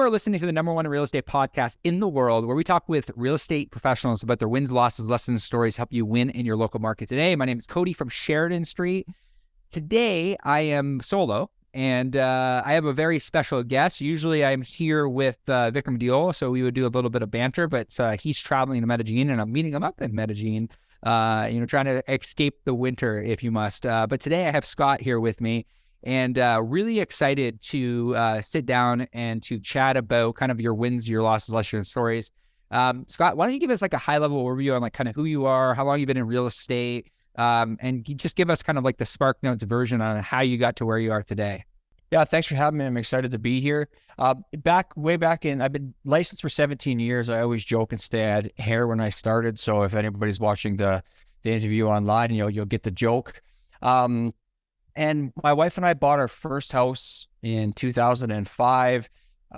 are listening to the #1 real estate podcast in the world, where we talk with real estate professionals about their wins, losses, lessons, stories, help you win in your local market. Today, my name is Cody from Sheridan Street. Today, I am solo, and I have a very special guest. Usually, I'm here with Vikram Diol, so we would do a little bit of banter, but he's traveling to Medellin, and I'm meeting him up in Medellin, trying to escape the winter, if you must. But today, I have Scott here with me. And really excited to sit down and to chat about kind of your wins, your losses, lessons, stories. Scott, why don't you give us like a high-level overview on like kind of who you are, how long you've been in real estate, and just give us kind of like the SparkNotes version on how you got to where you are today. Yeah, thanks for having me. I'm excited to be here. Way back in, I've been licensed for 17 years. I always joke and say I had hair when I started. So if anybody's watching the interview online, you'll get the joke. And my wife and I bought our first house in 2005.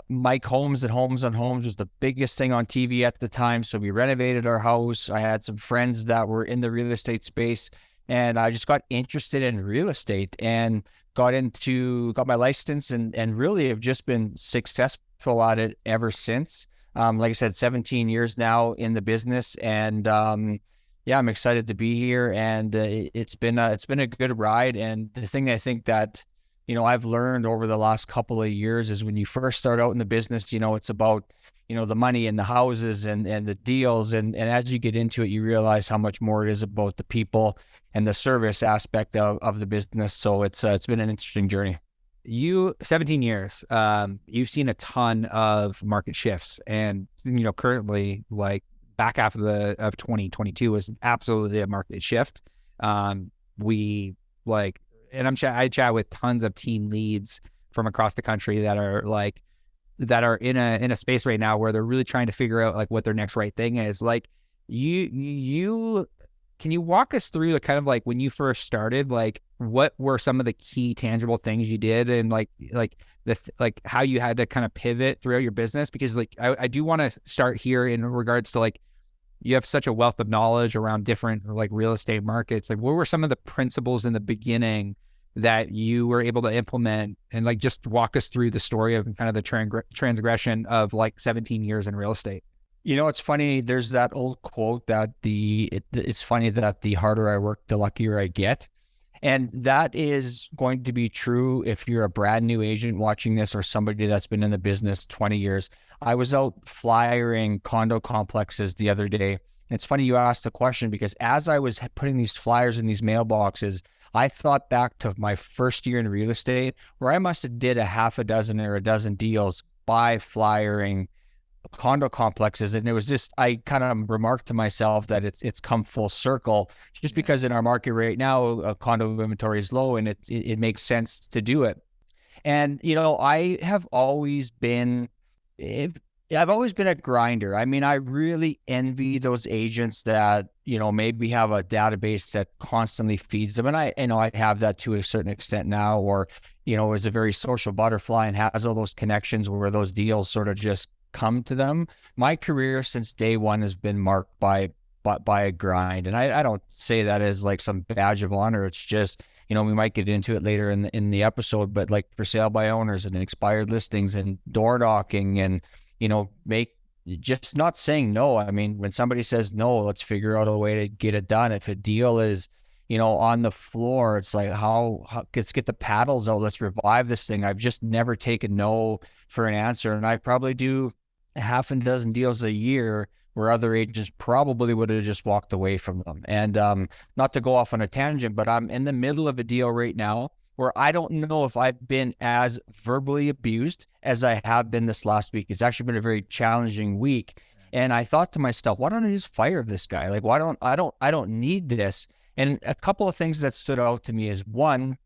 Mike Holmes at Homes on Homes was the biggest thing on TV at the time. So we renovated our house. I had some friends that were in the real estate space, and I just got interested in real estate and got my license and really have just been successful at it ever since. Like I said, 17 years now in the business, and yeah, I'm excited to be here, and it's been a good ride. And the thing I think that, I've learned over the last couple of years is when you first start out in the business, it's about, the money and the houses and the deals. And as you get into it, you realize how much more it is about the people and the service aspect of the business. So it's been an interesting journey. 17 years, you've seen a ton of market shifts, and, currently like, back half of 2022 was absolutely a market shift. I chat with tons of team leads from across the country that are in a space right now where they're really trying to figure out like what their next right thing is. Like you can you walk us through kind of like when you first started, like what were some of the key tangible things you did, and like how you had to kind of pivot throughout your business? Because like I do want to start here in regards to like you have such a wealth of knowledge around different like real estate markets. Like what were some of the principles in the beginning that you were able to implement, and like just walk us through the story of kind of the transgression of like 17 years in real estate? It's funny. There's that old quote that it's funny that the harder I work, the luckier I get. And that is going to be true if you're a brand new agent watching this or somebody that's been in the business 20 years. I was out flyering condo complexes the other day. And it's funny you asked the question, because as I was putting these flyers in these mailboxes, I thought back to my first year in real estate, where I must have did a half a dozen or a dozen deals by flyering condo complexes. And it was just, I kind of remarked to myself that it's come full circle, just because in our market right now, condo inventory is low, and it makes sense to do it. And, I have always been, I've always been a grinder. I mean, I really envy those agents that, maybe have a database that constantly feeds them. And I have that to a certain extent now, or, is a very social butterfly and has all those connections where those deals sort of just come to them. My career since day one has been marked by a grind. And I don't say that as like some badge of honor. It's just, we might get into it later in the episode, but like for sale by owners and expired listings and door knocking and, just not saying no. I mean, when somebody says no, let's figure out a way to get it done. If a deal is, on the floor, it's like, let's get the paddles out. Let's revive this thing. I've just never taken no for an answer. And I probably do a half a dozen deals a year where other agents probably would have just walked away from them. And not to go off on a tangent, but I'm in the middle of a deal right now where I don't know if I've been as verbally abused as I have been this last week. It's actually been a very challenging week. And I thought to myself, why don't I just fire this guy? Like, I don't need this. And a couple of things that stood out to me is, one,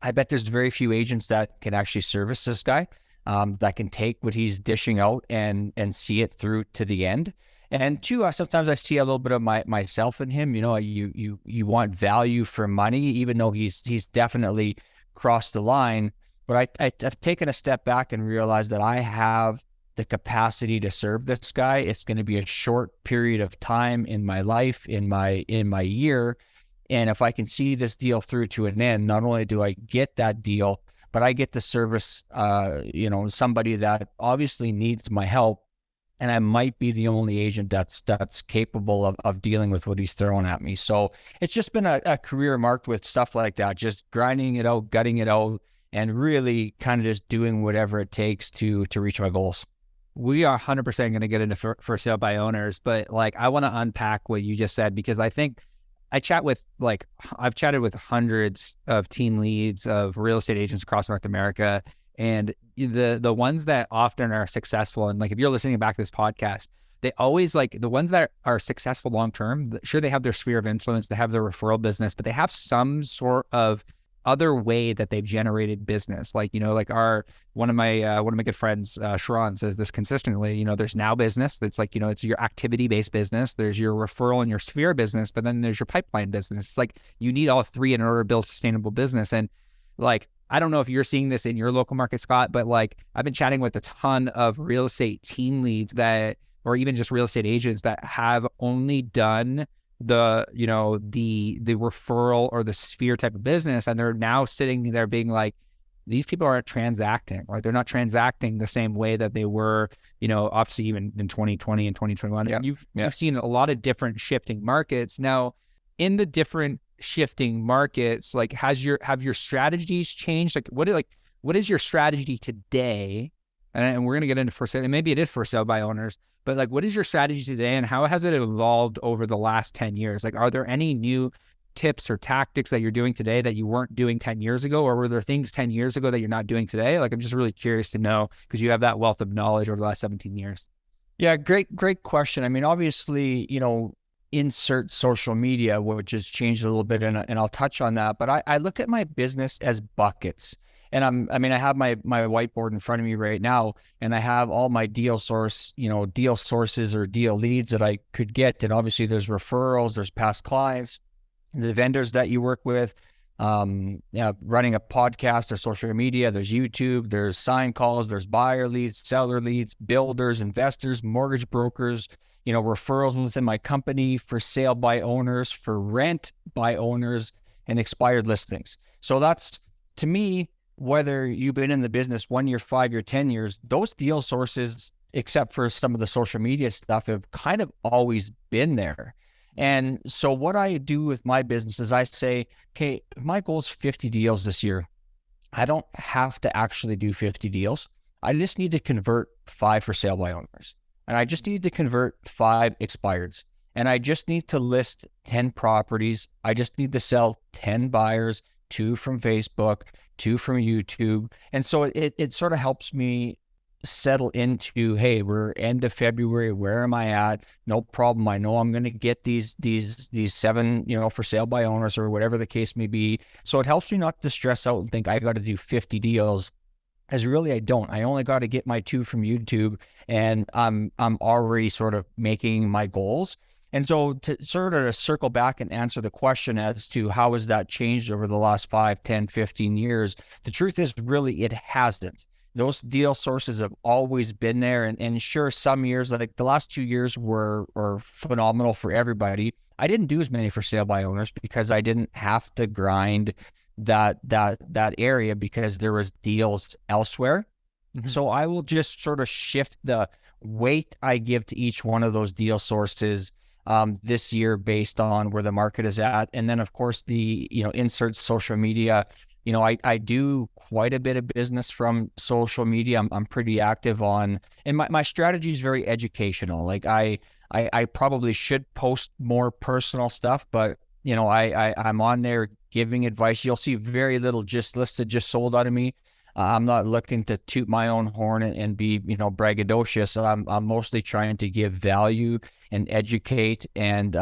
I bet there's very few agents that can actually service this guy, that can take what he's dishing out and see it through to the end. And two, sometimes I see a little bit of myself in him. You want value for money, even though he's definitely crossed the line. But I've taken a step back and realized that I have the capacity to serve this guy. It's going to be a short period of time in my life, in my year. And if I can see this deal through to an end, not only do I get that deal, but I get to service, somebody that obviously needs my help. And I might be the only agent that's capable of dealing with what he's throwing at me. So it's just been a career marked with stuff like that, just grinding it out, gutting it out, and really kind of just doing whatever it takes to reach my goals. We are 100% going to get into for sale by owners, but like I want to unpack what you just said, because I think I've chatted with hundreds of team leads of real estate agents across North America. And the ones that often are successful, and like if you're listening back to this podcast, they always like the ones that are successful long term. Sure, they have their sphere of influence, they have their referral business, but they have some sort of other way that they've generated business. Like, one of my good friends, Sharon, says this consistently. There's now business. It's like, it's your activity based business. There's your referral and your sphere business, but then there's your pipeline business. It's like you need all three in order to build sustainable business. And like, I don't know if you're seeing this in your local market, Scott, but like I've been chatting with a ton of real estate team leads or even just real estate agents that have only done the referral or the sphere type of business. And they're now sitting there being like, these people aren't transacting, right? They're not transacting the same way that they were, obviously even in 2020 and 2021. Yeah. And you've seen a lot of different shifting markets. Now, in the different shifting markets, like have your strategies changed? Like what is your strategy today? And we're going to get into for sale, and maybe it is for sale by owners, but like what is your strategy today and how has it evolved over the last 10 years? Like, are there any new tips or tactics that you're doing today that you weren't doing 10 years ago? Or were there things 10 years ago that you're not doing today? Like, I'm just really curious to know, because you have that wealth of knowledge over the last 17 years. Yeah, great question. I mean, obviously, insert social media, which has changed a little bit, and I'll touch on that. But I look at my business as buckets, and I have my whiteboard in front of me right now, and I have all my deal sources or deal leads that I could get. And obviously, there's referrals, there's past clients, the vendors that you work with, running a podcast or social media, there's YouTube, there's sign calls, there's buyer leads, seller leads, builders, investors, mortgage brokers, referrals within my company, for sale by owners, for rent by owners, and expired listings. So that's, to me, whether you've been in the business 1 year, 5 year, 10 years, those deal sources, except for some of the social media stuff, have kind of always been there. And so what I do with my business is I say, okay, my goal is 50 deals this year. I don't have to actually do 50 deals. I just need to convert 5 for sale by owners. And I just need to convert 5 expireds. And I just need to list 10 properties. I just need to sell 10 buyers, 2 from Facebook, 2 from YouTube. And so it sort of helps me settle into, hey, we're end of February, where am I at? No problem. I know I'm going to get these 7, for sale by owners or whatever the case may be. So it helps me not to stress out and think I got to do 50 deals, as really I don't. I only got to get my 2 from YouTube, and I'm already sort of making my goals. And so to sort of circle back and answer the question as to how has that changed over the last 5, 10, 15 years, the truth is really it hasn't. Those deal sources have always been there. And sure, some years, like the last 2 years were phenomenal for everybody. I didn't do as many for sale by owners because I didn't have to grind that area because there was deals elsewhere. Mm-hmm. So I will just sort of shift the weight I give to each one of those deal sources this year based on where the market is at. And then of course the, insert social media. I do quite a bit of business from social media. I'm pretty active on, and my strategy is very educational. Like I probably should post more personal stuff, but I'm on there giving advice. You'll see very little just listed, just sold out of me. I'm not looking to toot my own horn and be, braggadocious. I'm mostly trying to give value and educate and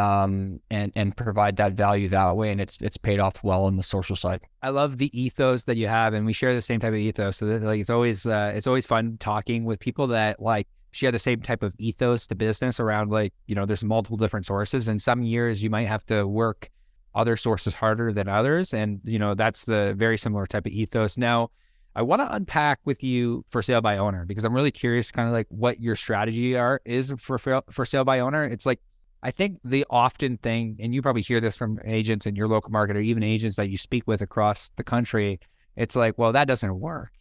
provide that value that way. And it's paid off well on the social side. I love the ethos that you have, and we share the same type of ethos. So that, like, it's always fun talking with people that like share the same type of ethos to business around, like, there's multiple different sources, and some years you might have to work other sources harder than others. And, that's the very similar type of ethos. Now, I want to unpack with you for sale by owner, because I'm really curious kind of like what your strategy is for sale by owner. It's like, I think the often thing, and you probably hear this from agents in your local market or even agents that you speak with across the country, it's like, well, that doesn't work.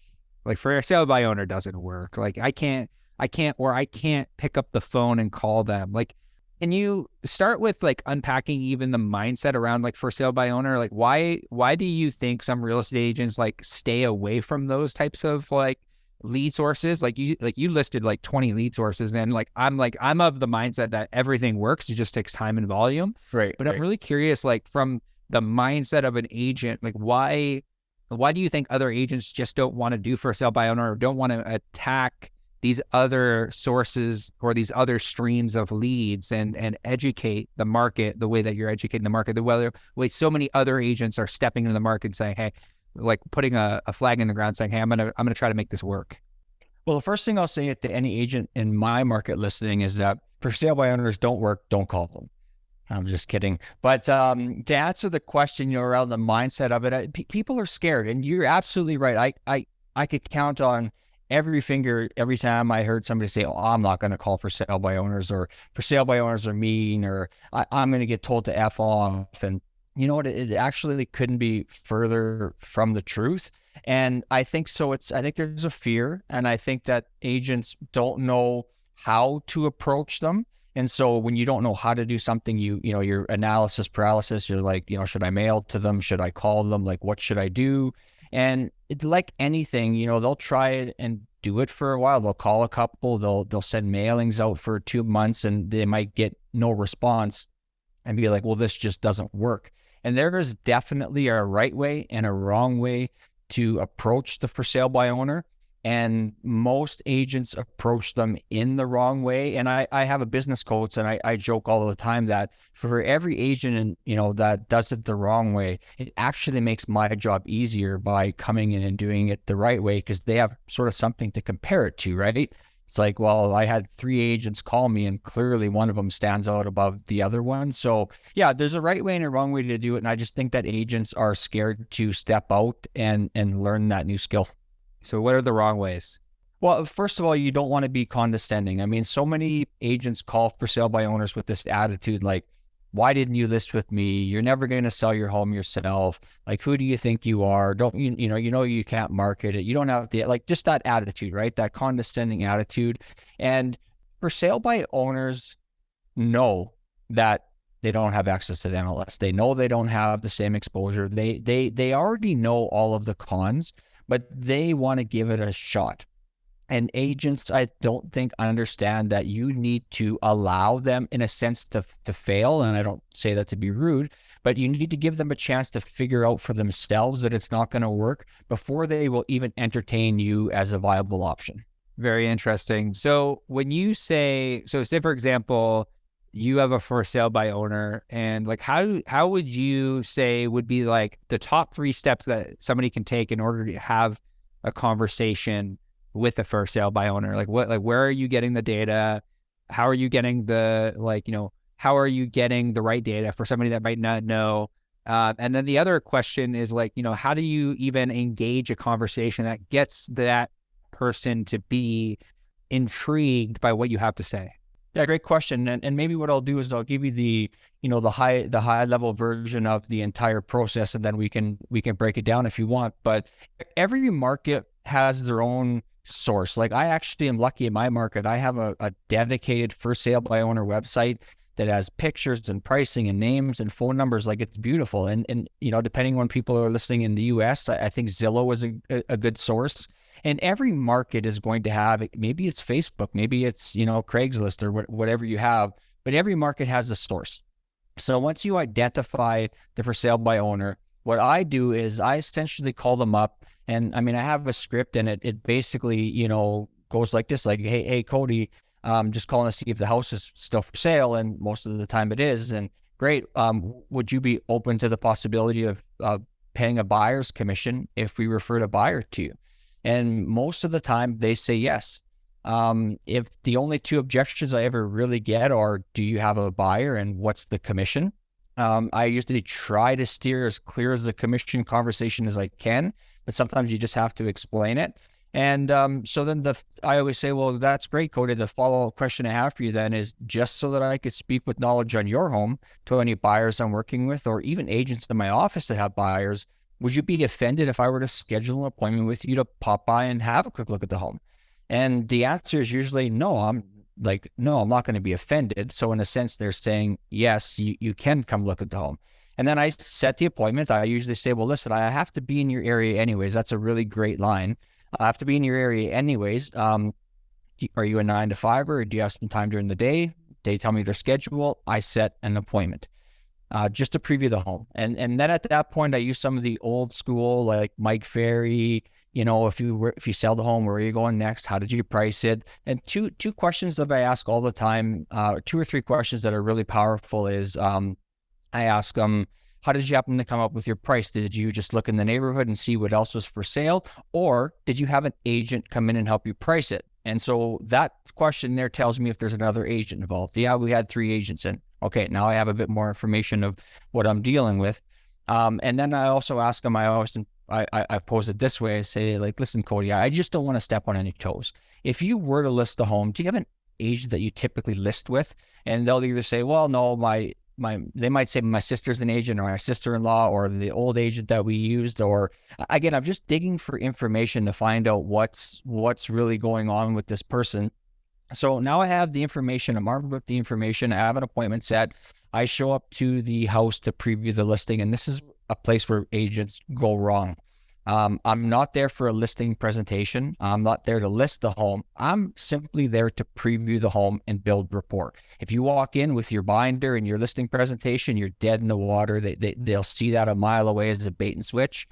Like for a sale by owner doesn't work. Like I can't pick up the phone and call them. Like, can you start with like unpacking even the mindset around like for sale by owner? Like why do you think some real estate agents like stay away from those types of like lead sources? Like you listed like 20 lead sources, and I'm of the mindset that everything works. It just takes time and volume. Right. But I'm really curious, like from the mindset of an agent, like why do you think other agents just don't want to do for sale by owner, or don't want to attack these other sources or these other streams of leads and educate the market the way that you're educating the market, the way so many other agents are stepping into the market and saying, hey, like putting a flag in the ground saying, hey, I'm gonna try to make this work? Well, the first thing I'll say to any agent in my market listening is that for sale by owners don't work, don't call them. I'm just kidding. But to answer the question, around the mindset of it, people are scared, and you're absolutely right. I could count on every finger every time I heard somebody say, "Oh, I'm not going to call for sale by owners," or "For sale by owners are mean," or I'm going to get told to F off. And you know what? It actually couldn't be further from the truth. And I think so. I think there's a fear, and I think that agents don't know how to approach them. And so when you don't know how to do something, your analysis paralysis, you're like, should I mail to them? Should I call them? Like, what should I do? And it's like anything, they'll try it and do it for a while. They'll call a couple, they'll send mailings out for 2 months, and they might get no response and be like, well, this just doesn't work. And there is definitely a right way and a wrong way to approach the for sale by owner. And most agents approach them in the wrong way. And I have a business coach, and I joke all the time that for every agent that does it the wrong way, it actually makes my job easier by coming in and doing it the right way, because they have sort of something to compare it to, right? It's like, well, I had 3 agents call me, and clearly one of them stands out above the other one. So yeah, there's a right way and a wrong way to do it. And I just think that agents are scared to step out and learn that new skill. So what are the wrong ways? Well, first of all, you don't want to be condescending. I mean, so many agents call for sale by owners with this attitude, like, why didn't you list with me? You're never going to sell your home yourself. Like, who do you think you are? Don't you can't market it. You don't have the, like, just that attitude, right? That condescending attitude. And for sale by owners know that they don't have access to the MLS. They know they don't have the same exposure. They already know all of the cons, but they want to give it a shot. And agents, I don't think, understand that you need to allow them, in a sense, to fail. And I don't say that to be rude, but you need to give them a chance to figure out for themselves that it's not going to work before they will even entertain you as a viable option. Very interesting. So when you say for example, you have a for sale by owner, and like how would you say would be like the top 3 steps that somebody can take in order to have a conversation with a for sale by owner? Like where are you getting the data? How are you getting how are you getting the right data for somebody that might not know? And then the other question is like, how do you even engage a conversation that gets that person to be intrigued by what you have to say? Yeah, great question. And maybe what I'll do is I'll give you the high level version of the entire process, and then we can break it down if you want. But every market has their own source. Like, I actually am lucky in my market. I have a dedicated for sale by owner website that has pictures and pricing and names and phone numbers. Like, it's beautiful. And depending on when people are listening in the US, I think Zillow is a good source. And every market is going to have, maybe it's Facebook, maybe it's, Craigslist or whatever you have, but every market has a source. So once you identify the for sale by owner, what I do is I essentially call them up, and I have a script, and it basically, goes like this, like, hey, Cody, just calling to see if the house is still for sale. And most of the time it is. And great. Would you be open to the possibility of paying a buyer's commission if we referred a buyer to you? And most of the time they say yes. If the only 2 objections I ever really get are, do you have a buyer and what's the commission? I usually try to steer as clear as the commission conversation as I can, but sometimes you just have to explain it. And so then I always say, well, that's great, Cody. The follow-up question I have for you then is, just so that I could speak with knowledge on your home to any buyers I'm working with, or even agents in my office that have buyers, would you be offended if I were to schedule an appointment with you to pop by and have a quick look at the home? And the answer is usually no. No, I'm not going to be offended. So in a sense, they're saying, yes, you can come look at the home. And then I set the appointment. I usually say, well, listen, I have to be in your area anyways. That's a really great line. I have to be in your area anyways. Are you a 9 to 5 or do you have some time during the day? They tell me their schedule. I set an appointment just to preview the home. And then at that point, I use some of the old school, like Mike Ferry, if you sell the home, where are you going next? How did you price it? And two questions that I ask all the time, 2 or 3 questions that are really powerful is, I ask them, how did you happen to come up with your price? Did you just look in the neighborhood and see what else was for sale? Or did you have an agent come in and help you price it? And so that question there tells me if there's another agent involved. Yeah, we had 3 agents in. Okay, now I have a bit more information of what I'm dealing with. And then I also ask them, I pose it this way. I say, like, listen, Cody, I just don't want to step on any toes. If you were to list the home, do you have an agent that you typically list with? And they'll either say, well, no, they might say my sister's an agent or my sister-in-law or the old agent that we used. Or again, I'm just digging for information to find out what's really going on with this person. So now I have the information. I'm armed with the information. I have an appointment set. I show up to the house to preview the listing. And this is a place where agents go wrong. I'm not there for a listing presentation. I'm not there to list the home. I'm simply there to preview the home and build rapport. If you walk in with your binder and your listing presentation, you're dead in the water. They'll see that a mile away as a bait and switch.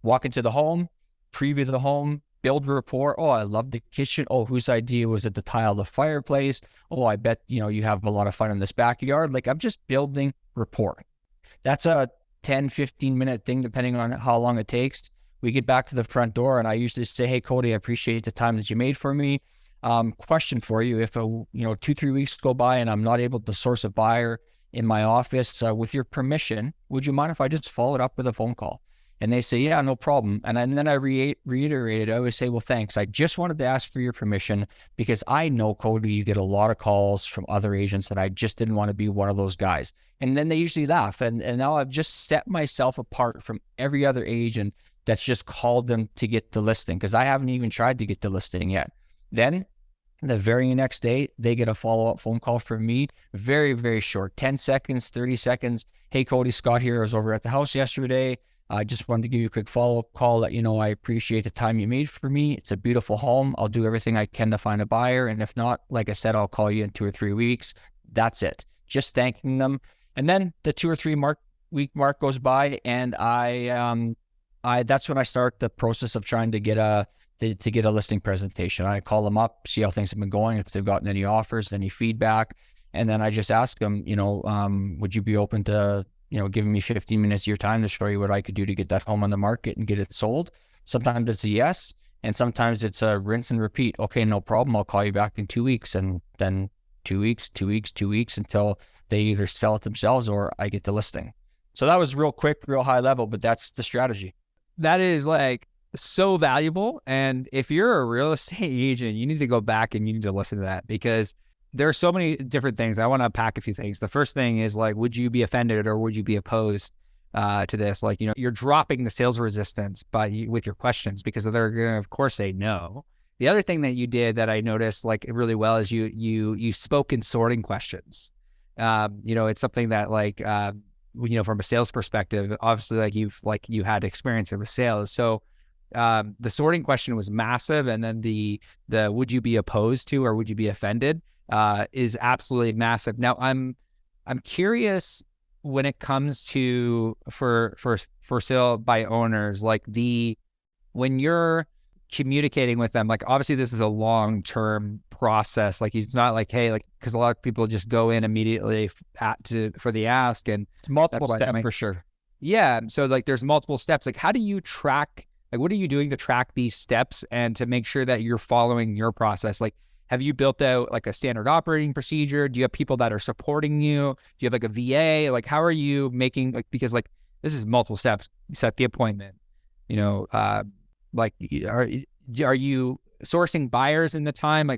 Walk into the home, preview the home, build rapport. Oh, I love the kitchen. Oh, whose idea was it to tile the fireplace? Oh, I bet, you have a lot of fun in this backyard. Like, I'm just building rapport. That's a 10, 15 minute thing, depending on how long it takes. We get back to the front door and I usually say, hey, Cody, I appreciate the time that you made for me. Question for you. If 2-3 weeks go by and I'm not able to source a buyer in my office, with your permission, would you mind if I just follow it up with a phone call? And they say, yeah, no problem. And then I reiterated, I always say, well, thanks. I just wanted to ask for your permission because I know, Cody, you get a lot of calls from other agents and I just didn't want to be one of those guys. And then they usually laugh. And now I've just set myself apart from every other agent that's just called them to get the listing, because I haven't even tried to get the listing yet. Then the very next day, they get a follow-up phone call from me, very, very short, 10 seconds, 30 seconds. Hey, Cody, Scott here. I was over at the house yesterday. I just wanted to give you a quick follow-up call, let you know I appreciate the time you made for me. It's a beautiful home. I'll do everything I can to find a buyer. And if not, like I said, I'll call you in 2 or 3 weeks. That's it. Just thanking them. And then the 2 or 3 week mark goes by, and that's when I start the process of trying to get a listing presentation. I call them up, see how things have been going, if they've gotten any offers, any feedback. And then I just ask them, would you be open to, giving me 15 minutes of your time to show you what I could do to get that home on the market and get it sold? Sometimes it's a yes. And sometimes it's a rinse and repeat. Okay, no problem. I'll call you back in 2 weeks. And then 2 weeks, 2 weeks, 2 weeks until they either sell it themselves or I get the listing. So that was real quick, real high level, but that's the strategy. That is like so valuable. And if you're a real estate agent, you need to go back and you need to listen to that, because there are so many different things. I want to unpack a few things. The first thing is, like, would you be offended or would you be opposed to this? Like, you're dropping the sales resistance with your questions, because they're going to, of course, say no. The other thing that you did that I noticed like really well is you spoke in sorting questions. It's something that from a sales perspective, obviously, you had experience with sales. So the sorting question was massive. And then the would you be opposed to or would you be offended is absolutely massive. Now I'm curious when it comes to for sale by owners, when you're communicating with them, like, obviously this is a long-term process. Like, it's not like, hey, because a lot of people just go in immediately for the ask, and it's multiple steps for sure. Yeah. So there's multiple steps. Like, how do you track, what are you doing to track these steps and to make sure that you're following your process? Like, have you built out a standard operating procedure? Do you have people that are supporting you? Do you have a VA? Like, how are you making, because this is multiple steps. You set the appointment, are you sourcing buyers in the time?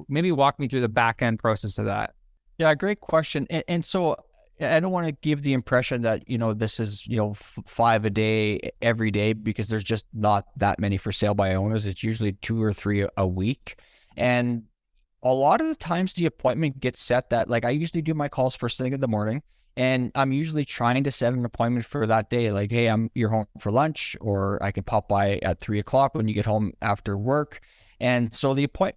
Maybe walk me through the back end process of that. Yeah, great question. And so I don't want to give the impression that, this is, 5 a day every day, because there's just not that many for sale by owners. It's usually 2 or 3 a week. And a lot of the times the appointment gets set that, like, I usually do my calls first thing in the morning, and I'm usually trying to set an appointment for that day. Like, hey, you're home for lunch, or I can pop by at 3 o'clock when you get home after work. And so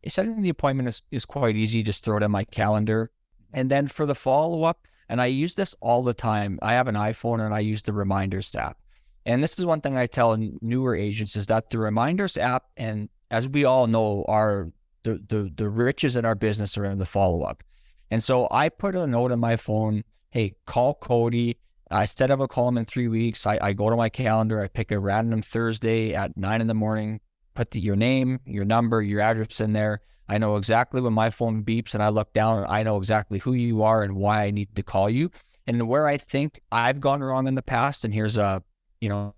setting the appointment is quite easy. Just throw it in my calendar. And then for the follow-up, and I use this all the time. I have an iPhone and I use the Reminders app. And this is one thing I tell newer agents, is that the Reminders app, and as we all know, are the riches in our business are in the follow-up. And so I put a note on my phone, hey, call Cody. I said I would call him in 3 weeks. I go to my calendar, I pick a random Thursday at 9 a.m, put your name, your number, your address in there. I know exactly when my phone beeps and I look down, I know exactly who you are and why I need to call you. And where I think I've gone wrong in the past, and here's a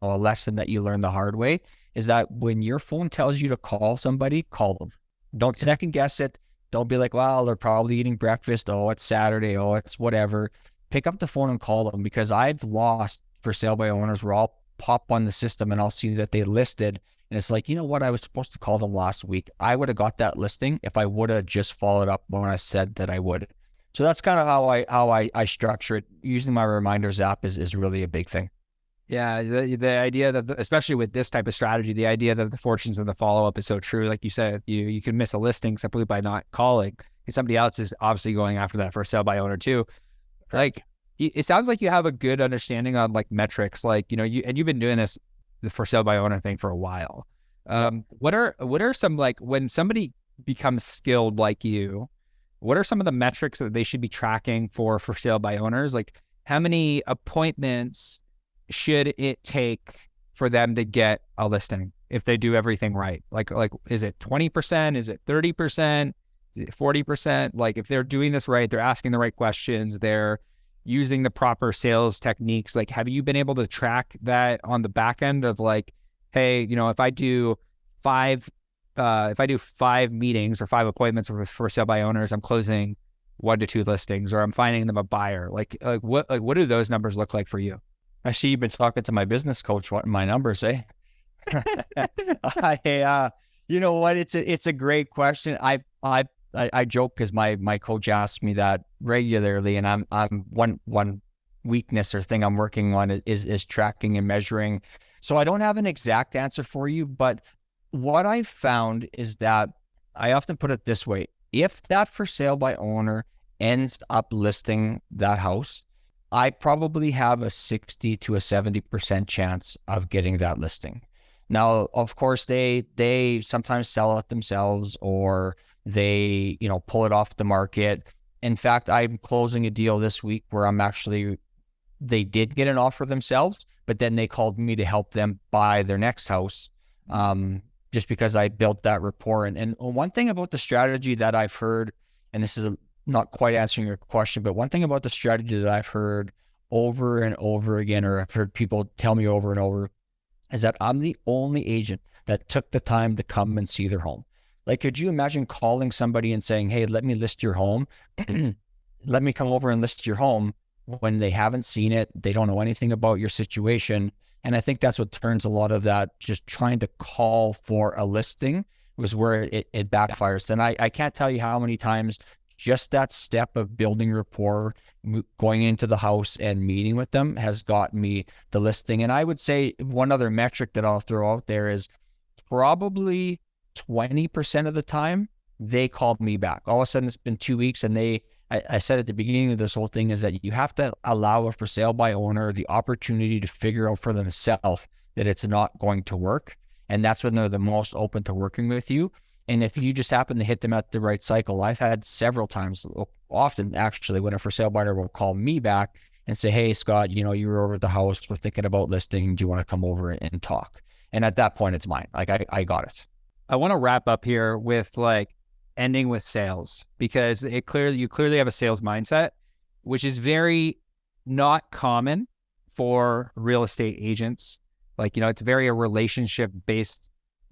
lesson that you learn the hard way, is that when your phone tells you to call somebody, call them. Don't second guess it. Don't be like, well, they're probably eating breakfast. Oh, it's Saturday. Oh, it's whatever. Pick up the phone and call them, because I've lost for sale by owners where I'll pop on the system and I'll see that they listed. And it's like, you know what? I was supposed to call them last week. I would have got that listing if I would have just followed up when I said that I would. So that's kind of how I structure it. Using my Reminders app is really a big thing. Yeah, the idea that, especially with this type of strategy, the idea that the fortunes of the follow-up is so true. Like you said, you can miss a listing simply by not calling. And somebody else is obviously going after that for a sale by owner too. Like, it sounds like you have a good understanding on like metrics, like, you've been doing this, the for sale by owner thing, for a while. What are some, like, when somebody becomes skilled like you, what are some of the metrics that they should be tracking for sale by owners? Like, how many appointments should it take for them to get a listing if they do everything right? Like, is it 20%? Is it 30%? Is it 40%? Like, if they're doing this right, they're asking the right questions, they're using the proper sales techniques. Like, have you been able to track that on the back end of like, hey, if I do 5 meetings or 5 appointments for sale by owners, I'm closing 1 to 2 listings, or I'm finding them a buyer. Like what do those numbers look like for you? I see you've been talking to my business coach. What my numbers, eh? Hey, you know what? It's a great question. I joke because my coach asks me that regularly, and I'm one weakness or thing I'm working on is tracking and measuring. So I don't have an exact answer for you, but what I've found is that I often put it this way: if that for sale by owner ends up listing that house, I probably have a 60 to a 70% chance of getting that listing. Now, of course, they sometimes sell it themselves, or they, pull it off the market. In fact, I'm closing a deal this week where they did get an offer themselves, but then they called me to help them buy their next house, just because I built that rapport. And one thing about the strategy that I've heard, and this is not quite answering your question, but one thing about the strategy that I've heard over and over again, or I've heard people tell me over and over, is that I'm the only agent that took the time to come and see their home. Like, could you imagine calling somebody and saying, hey, let me list your home. Let me come over and list your home, when they haven't seen it. They don't know anything about your situation. And I think that's what turns a lot of that, just trying to call for a listing, was where it backfires. And I can't tell you how many times just that step of building rapport, going into the house and meeting with them, has got me the listing. And I would say one other metric that I'll throw out there is probably 20% of the time they called me back. All of a sudden it's been 2 weeks, and I said at the beginning of this whole thing is that you have to allow a for sale by owner the opportunity to figure out for themselves that it's not going to work. And that's when they're the most open to working with you. And if you just happen to hit them at the right cycle, I've had several times, often actually, when a for sale buyer will call me back and say, hey, Scott, you were over at the house, we're thinking about listing. Do you want to come over and talk? And at that point, it's mine. Like, I got it. I want to wrap up here with like ending with sales, because you clearly have a sales mindset, which is very not common for real estate agents. Like, it's very a relationship based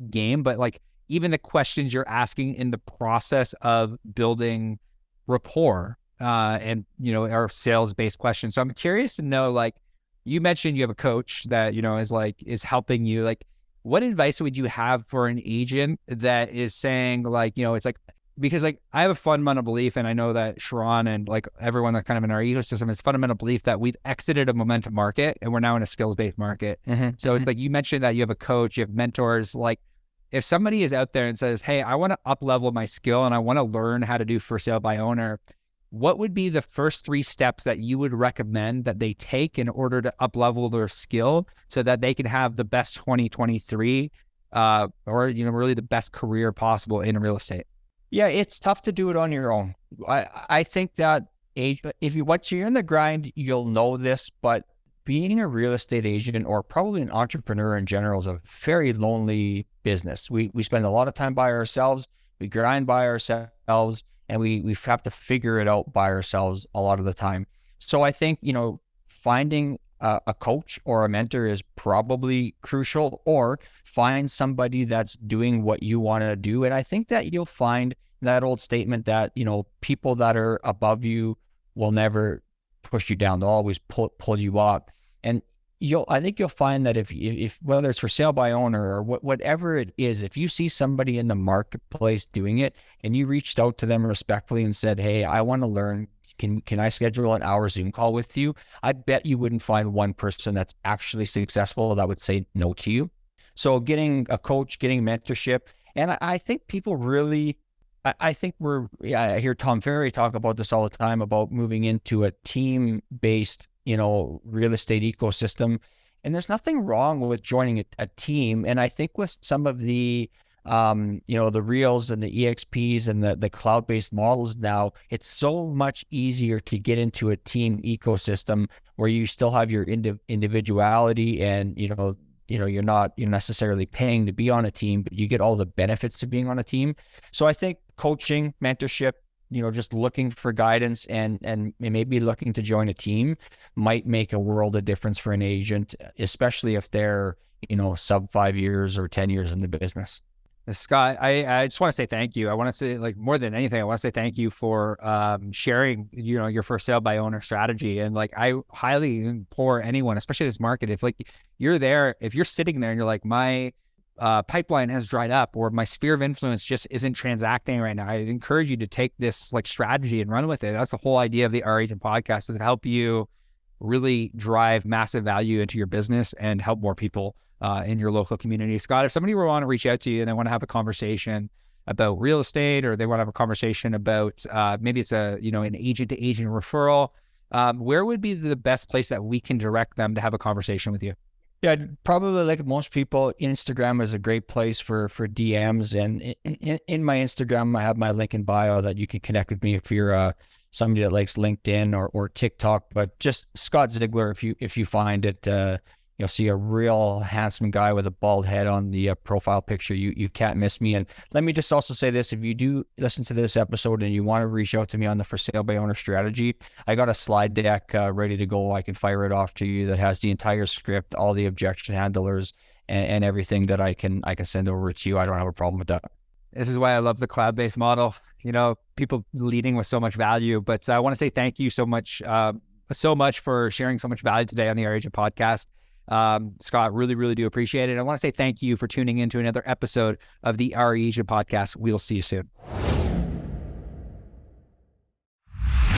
game, but like, even the questions you're asking in the process of building rapport and, our sales-based questions. So I'm curious to know, like, you mentioned you have a coach that, is helping you. Like, what advice would you have for an agent that is saying, like, it's like, because like I have a fundamental belief, and I know that Sharon and like everyone that kind of in our ecosystem has fundamental belief that we've exited a momentum market and we're now in a skills-based market. So it's like you mentioned that you have a coach, you have mentors. Like, if somebody is out there and says, hey, I want to up level my skill and I want to learn how to do for sale by owner, what would be the first 3 steps that you would recommend that they take in order to up level their skill so that they can have the best 2023 or, really the best career possible in real estate? Yeah, it's tough to do it on your own. I think that once you're in the grind, you'll know this, but being a real estate agent or probably an entrepreneur in general is a very lonely business. We spend a lot of time by ourselves, we grind by ourselves, and we have to figure it out by ourselves a lot of the time. So I think, finding a coach or a mentor is probably crucial, or find somebody that's doing what you want to do. And I think that you'll find that old statement that, people that are above you will never push you down. They'll always pull you up. And I think you'll find that if whether it's for sale by owner or whatever it is, if you see somebody in the marketplace doing it and you reached out to them respectfully and said, hey, I want to learn, can I schedule an hour Zoom call with you? I bet you wouldn't find one person that's actually successful that would say no to you. So getting a coach, getting mentorship. And I think people really, I I hear Tom Ferry talk about this all the time about moving into a team-based, real estate ecosystem. And there's nothing wrong with joining a team. And I think with some of the, the Reels and the EXPs and the cloud-based models now, it's so much easier to get into a team ecosystem where you still have your individuality and, you're not necessarily paying to be on a team, but you get all the benefits of being on a team. So I think coaching, mentorship, just looking for guidance and maybe looking to join a team might make a world of difference for an agent, especially if they're, sub 5 years or 10 years in the business. Scott, I just want to say thank you. I want to say, like, more than anything, I want to say thank you for sharing, your for sale by owner strategy. And like, I highly implore anyone, especially this market, if like you're there, if you're sitting there and you're like, my pipeline has dried up or my sphere of influence just isn't transacting right now, I encourage you to take this like strategy and run with it. That's the whole idea of the Our Agent podcast, is to help you really drive massive value into your business and help more people in your local community. Scott, if somebody were want to reach out to you and they want to have a conversation about real estate, or they want to have a conversation about maybe it's an agent to agent referral, where would be the best place that we can direct them to have a conversation with you? Yeah, probably like most people, Instagram is a great place for DMs. And in my Instagram, I have my link in bio that you can connect with me if you're somebody that likes LinkedIn or TikTok. But just Scott Ziegler, if you find it, you'll see a real handsome guy with a bald head on the profile picture. You can't miss me. And let me just also say this: if you do listen to this episode and you want to reach out to me on the for sale by owner strategy, I got a slide deck ready to go. I can fire it off to you that has the entire script, all the objection handlers, and everything that I can send over to you. I don't have a problem with that. This is why I love the cloud-based model. People leading with so much value. But I want to say thank you so much for sharing so much value today on the Our Agent podcast. Scott, really, really do appreciate it. I want to say thank you for tuning in to another episode of the Our Agent podcast. We'll see you soon.